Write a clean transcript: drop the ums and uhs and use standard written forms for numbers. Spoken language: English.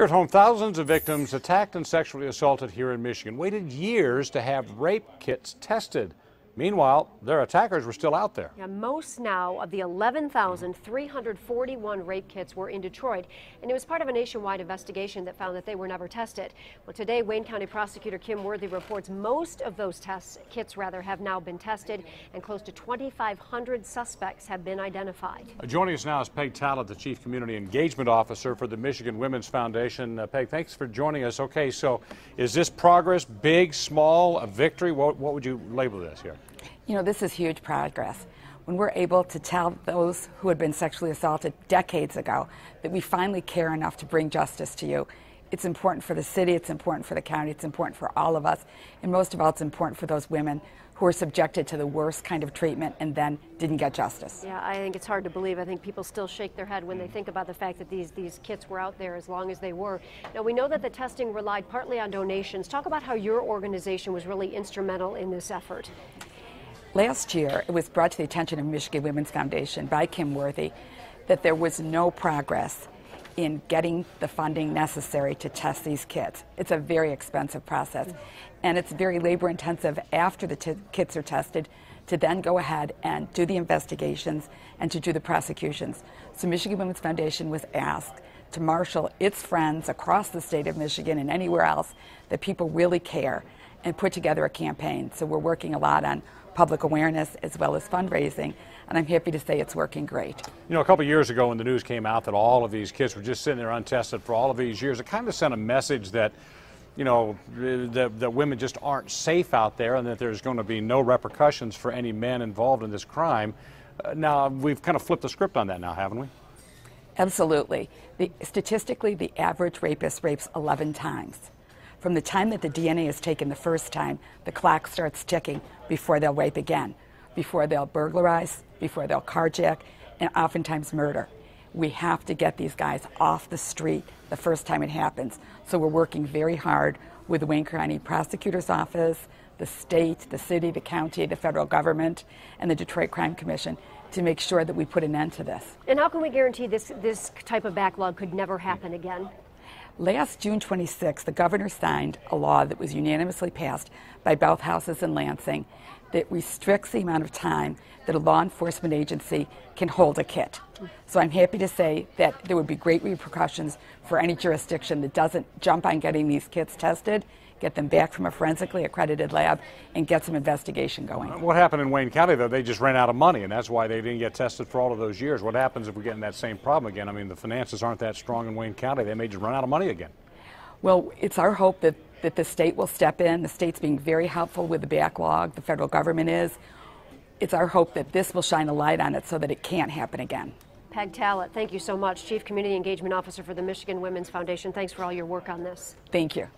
Here at home, thousands of victims attacked and sexually assaulted here in Michigan waited years to have rape kits tested. Meanwhile, their attackers were still out there. Yeah, most now of the 11,341 rape kits were in Detroit, and it was part of a nationwide investigation that found that they were never tested. Well, today, Wayne County Prosecutor Kim Worthy reports most of those kits have now been tested, and close to 2,500 suspects have been identified. Joining us now is Peg Talent, the Chief Community Engagement Officer for the Michigan Women's Foundation. Peg, thanks for joining us. Okay, so is this progress, big, small, a victory? What would you label this here? You know, this is huge progress. When we're able to tell those who had been sexually assaulted decades ago that we finally care enough to bring justice to you, it's important for the city, it's important for the county, it's important for all of us, and most of all, it's important for those women who were subjected to the worst kind of treatment and then didn't get justice. Yeah, I think it's hard to believe. I think people still shake their head when they think about the fact that these kits were out there as long as they were. Now, we know that the testing relied partly on donations. Talk about how your organization was really instrumental in this effort. Last year, it was brought to the attention of Michigan Women's Foundation by Kim Worthy that there was no progress in getting the funding necessary to test these kits. It's a very expensive process, and it's very labor-intensive after the kits are tested to then go ahead and do the investigations and to do the prosecutions. So Michigan Women's Foundation was asked to marshal its friends across the state of Michigan and anywhere else that people really care and put together a campaign. So we're working a lot on public awareness as well as fundraising, and I'm happy to say it's working great. You know, a couple of years ago when the news came out that all of these kids were just sitting there untested for all of these years, it kind of sent a message that, you know, that women just aren't safe out there and that there's going to be no repercussions for any men involved in this crime. Now, we've kind of flipped the script on that now, haven't we? Absolutely. Statistically, the average rapist rapes 11 times. From the time that the DNA is taken the first time, the clock starts ticking before they'll rape again, before they'll burglarize, before they'll carjack, and oftentimes murder. We have to get these guys off the street the first time it happens. So we're working very hard with the Wayne County Prosecutor's Office, the state, the city, the county, the federal government, and the Detroit Crime Commission to make sure that we put an end to this. And how can we guarantee this type of backlog could never happen again? Last June 26, the governor signed a law that was unanimously passed by both houses in Lansing that restricts the amount of time that a law enforcement agency can hold a kit. So I'm happy to say that there would be great repercussions for any jurisdiction that doesn't jump on getting these kits tested, get them back from a forensically accredited lab, and get some investigation going. What happened in Wayne County, though, they just ran out of money, and that's why they didn't get tested for all of those years. What happens if we get in that same problem again? I mean, the finances aren't that strong in Wayne County. They may just run out of money again. Well, it's our hope that the state will step in. The state's being very helpful with the backlog. The federal government is. It's our hope that this will shine a light on it so that it can't happen again. Peg Talent, thank you so much. Chief Community Engagement Officer for the Michigan Women's Foundation. Thanks for all your work on this. Thank you.